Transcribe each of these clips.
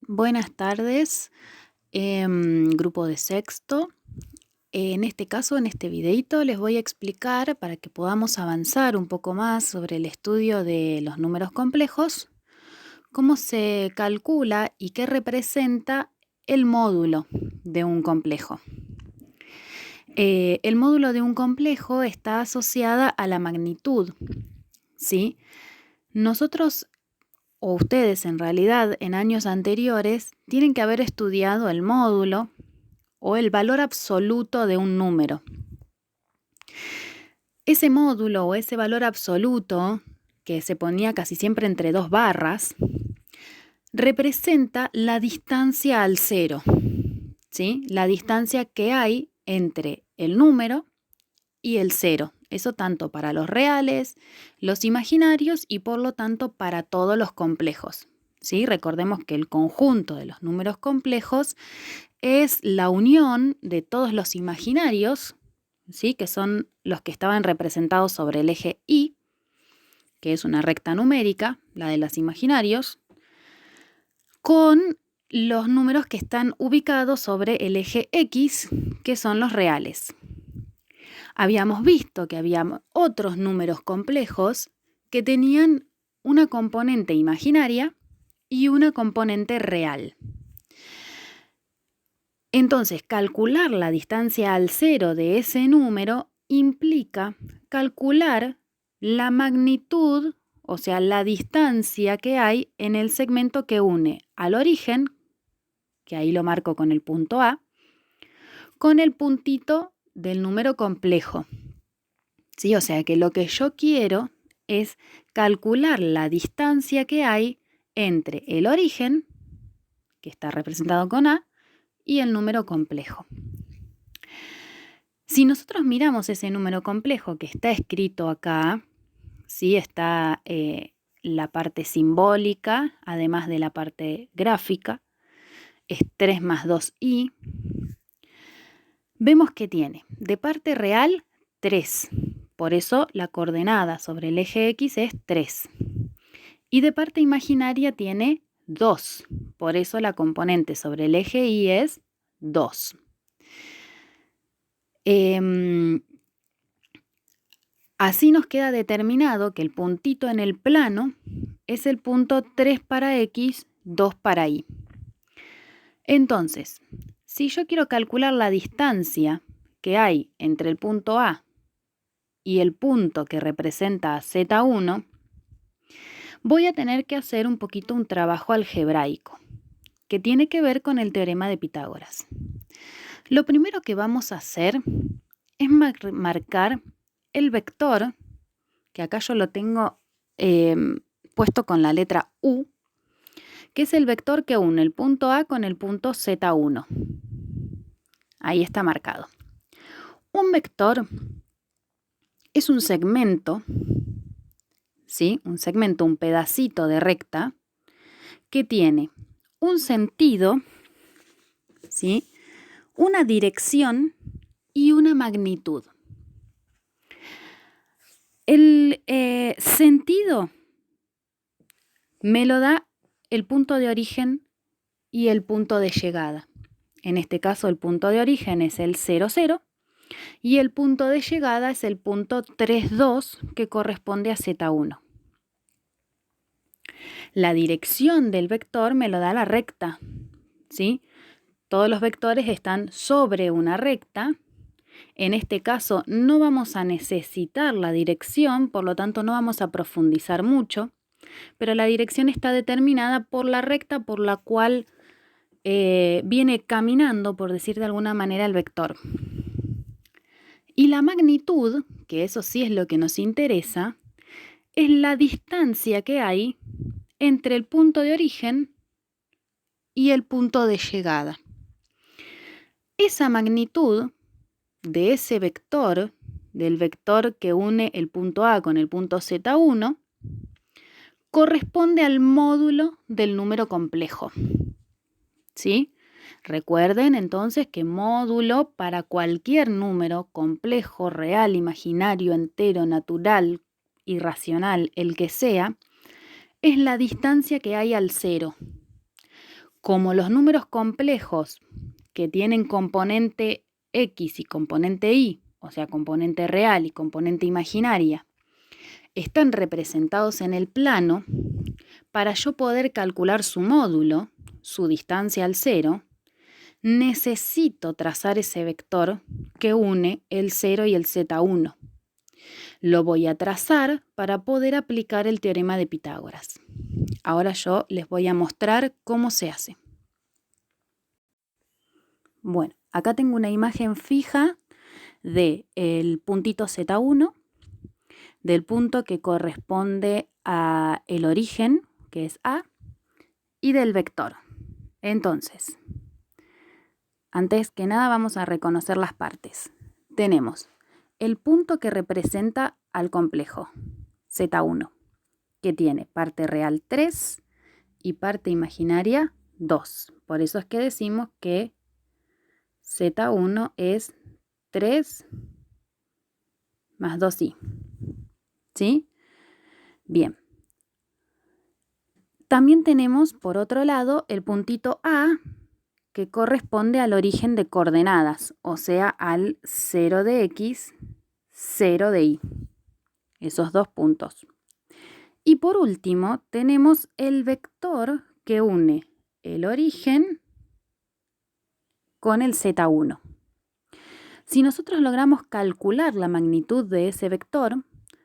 Buenas tardes, grupo de sexto. En este caso, en este videito, les voy a explicar para que podamos avanzar un poco más sobre el estudio de los números complejos, cómo se calcula y qué representa el módulo de un complejo. El módulo de un complejo está asociada a la magnitud, ¿sí? Nosotros o ustedes en realidad en años anteriores tienen que haber estudiado el módulo o el valor absoluto de un número. Ese módulo o ese valor absoluto, que se ponía casi siempre entre dos barras, representa la distancia al cero, ¿sí? La distancia que hay entre el número y el cero. Eso tanto para los reales, los imaginarios y por lo tanto para todos los complejos, ¿sí? Recordemos que el conjunto de los números complejos es la unión de todos los imaginarios, ¿sí? Que son los que estaban representados sobre el eje Y, que es una recta numérica, la de los imaginarios, con los números que están ubicados sobre el eje X, que son los reales. Habíamos visto que había otros números complejos que tenían una componente imaginaria y una componente real. Entonces, calcular la distancia al cero de ese número implica calcular la magnitud, o sea, la distancia que hay en el segmento que une al origen, que ahí lo marco con el punto A, con el puntito del número complejo. ¿Sí? O sea que lo que yo quiero es calcular la distancia que hay entre el origen, que está representado con A, y el número complejo. Si nosotros miramos ese número complejo que está escrito acá, ¿sí? Está la parte simbólica, además de la parte gráfica, es 3 más 2i. Vemos que tiene de parte real 3, por eso la coordenada sobre el eje X es 3. Y de parte imaginaria tiene 2, por eso la componente sobre el eje Y es 2. Así nos queda determinado que el puntito en el plano es el punto 3 para X, 2 para Y. Entonces, si yo quiero calcular la distancia que hay entre el punto A y el punto que representa a Z1, voy a tener que hacer un poquito un trabajo algebraico, que tiene que ver con el teorema de Pitágoras. Lo primero que vamos a hacer es marcar el vector, que acá yo lo tengo puesto con la letra U, que es el vector que une el punto A con el punto Z1. Ahí está marcado. Un vector es un segmento, ¿sí? Un segmento, un pedacito de recta, que tiene un sentido, ¿sí? Una dirección y una magnitud. El sentido me lo da el punto de origen y el punto de llegada. En este caso el punto de origen es el 0, 0 y el punto de llegada es el punto 3, 2 que corresponde a Z1. La dirección del vector me lo da la recta, ¿sí? Todos los vectores están sobre una recta. En este caso no vamos a necesitar la dirección, por lo tanto no vamos a profundizar mucho, pero la dirección está determinada por la recta por la cual viene caminando, por decir de alguna manera, el vector. Y la magnitud, que eso sí es lo que nos interesa, es la distancia que hay entre el punto de origen y el punto de llegada. Esa magnitud de ese vector, del vector que une el punto A con el punto Z1, corresponde al módulo del número complejo. ¿Sí? Recuerden entonces que módulo para cualquier número complejo, real, imaginario, entero, natural, irracional, el que sea, es la distancia que hay al cero. Como los números complejos que tienen componente X y componente Y, o sea, componente real y componente imaginaria, están representados en el plano, para yo poder calcular su módulo, su distancia al cero, necesito trazar ese vector que une el 0 y el Z1. Lo voy a trazar para poder aplicar el teorema de Pitágoras. Ahora yo les voy a mostrar cómo se hace. Bueno, acá tengo una imagen fija del puntito Z1, del punto que corresponde al origen, que es A, y del vector. Entonces, antes que nada vamos a reconocer las partes. Tenemos el punto que representa al complejo, Z1, que tiene parte real 3 y parte imaginaria 2. Por eso es que decimos que Z1 es 3 más 2i. ¿Sí? Bien. También tenemos, por otro lado, el puntito A, que corresponde al origen de coordenadas, o sea, al 0 de X, 0 de Y. Esos dos puntos. Y por último, tenemos el vector que une el origen con el Z1. Si nosotros logramos calcular la magnitud de ese vector,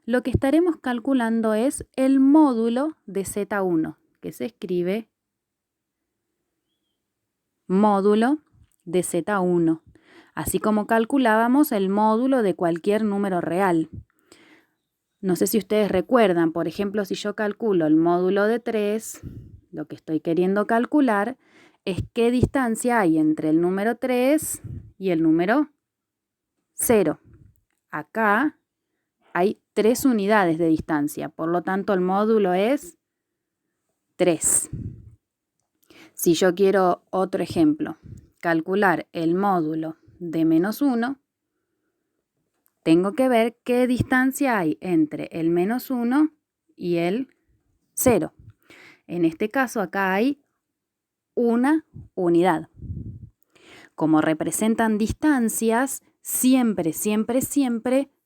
lo que estaremos calculando es el módulo de Z1, que se escribe módulo de Z1, así como calculábamos el módulo de cualquier número real. No sé si ustedes recuerdan, por ejemplo, si yo calculo el módulo de 3, lo que estoy queriendo calcular es qué distancia hay entre el número 3 y el número 0. Acá hay 3 unidades de distancia, por lo tanto el módulo es 3. Si yo quiero otro ejemplo, calcular el módulo de menos 1, tengo que ver qué distancia hay entre el menos 1 y el 0. En este caso acá hay una unidad. Como representan distancias, siempre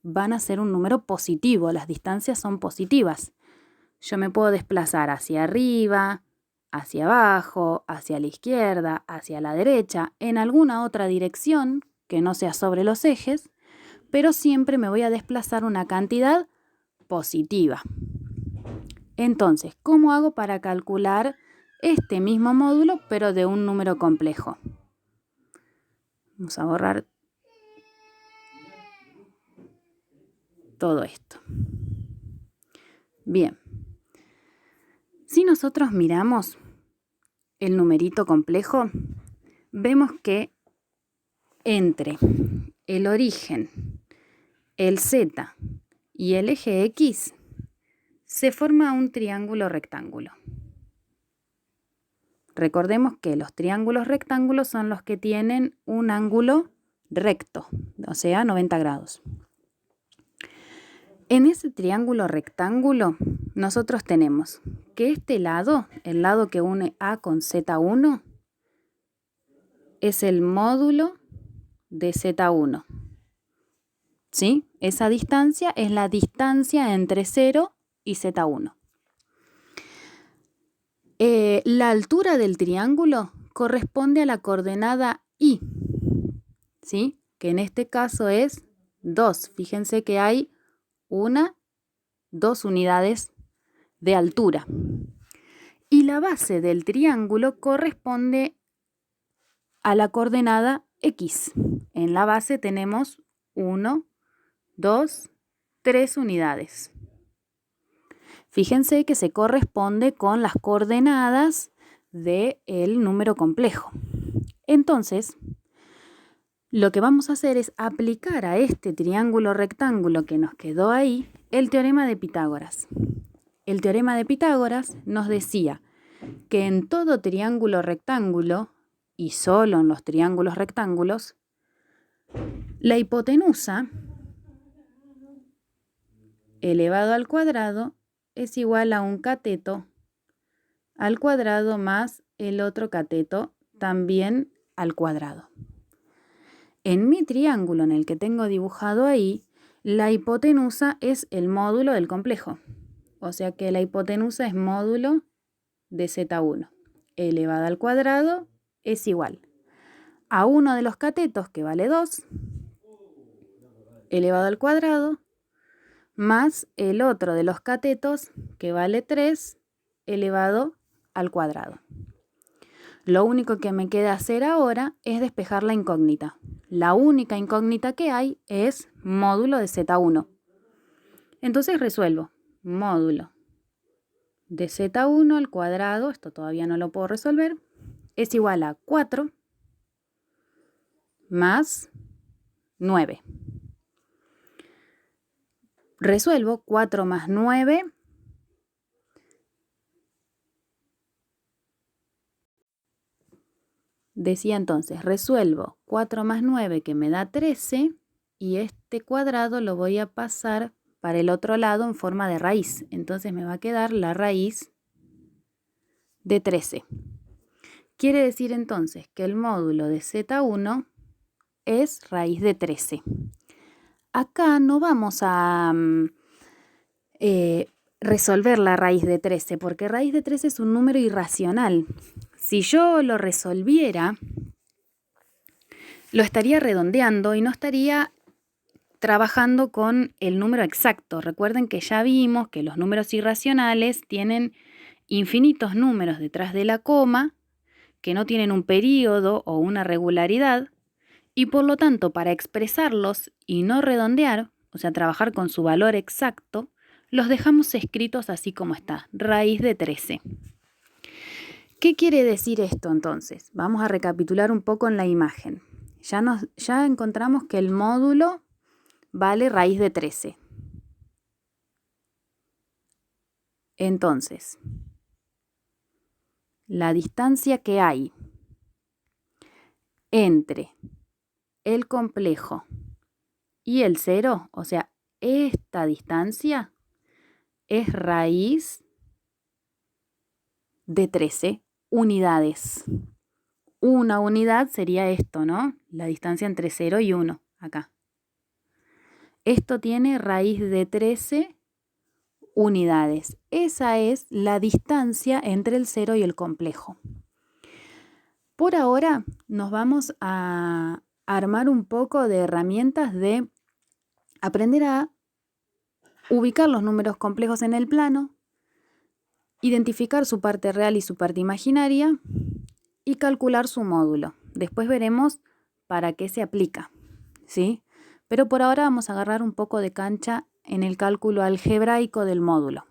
van a ser un número positivo. Las distancias son positivas. Yo me puedo desplazar hacia arriba, hacia abajo, hacia la izquierda, hacia la derecha, en alguna otra dirección que no sea sobre los ejes, pero siempre me voy a desplazar una cantidad positiva. Entonces, ¿cómo hago para calcular este mismo módulo, pero de un número complejo? Vamos a borrar todo esto. Bien. Si nosotros miramos el numerito complejo, vemos que entre el origen, el Z y el eje X se forma un triángulo rectángulo. Recordemos que los triángulos rectángulos son los que tienen un ángulo recto, o sea, 90 grados. En ese triángulo rectángulo, nosotros tenemos que este lado, el lado que une A con Z1, es el módulo de Z1. ¿Sí? Esa distancia es la distancia entre 0 y Z1. La altura del triángulo corresponde a la coordenada Y, ¿sí? Que en este caso es 2. Fíjense que hay 2 unidades de altura. Y la base del triángulo corresponde a la coordenada X. En la base tenemos 1, 2, 3 unidades. Fíjense que se corresponde con las coordenadas del número complejo. Entonces, lo que vamos a hacer es aplicar a este triángulo rectángulo que nos quedó ahí el teorema de Pitágoras. El teorema de Pitágoras nos decía que en todo triángulo rectángulo, y solo en los triángulos rectángulos, la hipotenusa elevado al cuadrado es igual a un cateto al cuadrado más el otro cateto también al cuadrado. En mi triángulo en el que tengo dibujado ahí, la hipotenusa es el módulo del complejo. O sea que la hipotenusa es módulo de Z1 elevado al cuadrado es igual a uno de los catetos, que vale 2, elevado al cuadrado, más el otro de los catetos, que vale 3, elevado al cuadrado. Lo único que me queda hacer ahora es despejar la incógnita. La única incógnita que hay es módulo de Z1. Entonces resuelvo módulo de Z1 al cuadrado, esto todavía no lo puedo resolver, es igual a 4 más 9. Resuelvo 4 más 9. Decía entonces, resuelvo 4 más 9 que me da 13 y este cuadrado lo voy a pasar para el otro lado en forma de raíz. Entonces me va a quedar la raíz de 13. Quiere decir entonces que el módulo de Z1 es raíz de 13. Acá no vamos a resolver la raíz de 13 porque raíz de 13 es un número irracional. Si yo lo resolviera, lo estaría redondeando y no estaría trabajando con el número exacto. Recuerden que ya vimos que los números irracionales tienen infinitos números detrás de la coma que no tienen un período o una regularidad y por lo tanto para expresarlos y no redondear, o sea, trabajar con su valor exacto, los dejamos escritos así como está, raíz de 13. ¿Qué quiere decir esto entonces? Vamos a recapitular un poco en la imagen. Ya encontramos que el módulo vale raíz de 13. Entonces, la distancia que hay entre el complejo y el 0, o sea, esta distancia es raíz de 13 unidades. Una unidad sería esto, ¿no? La distancia entre 0 y 1, acá. Esto tiene raíz de 13 unidades. Esa es la distancia entre el 0 y el complejo. Por ahora nos vamos a armar un poco de herramientas de aprender a ubicar los números complejos en el plano, identificar su parte real y su parte imaginaria y calcular su módulo. Después veremos para qué se aplica, ¿sí? Pero por ahora vamos a agarrar un poco de cancha en el cálculo algebraico del módulo.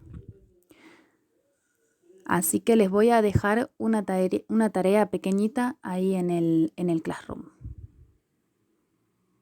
Así que les voy a dejar una tarea pequeñita ahí en el Classroom.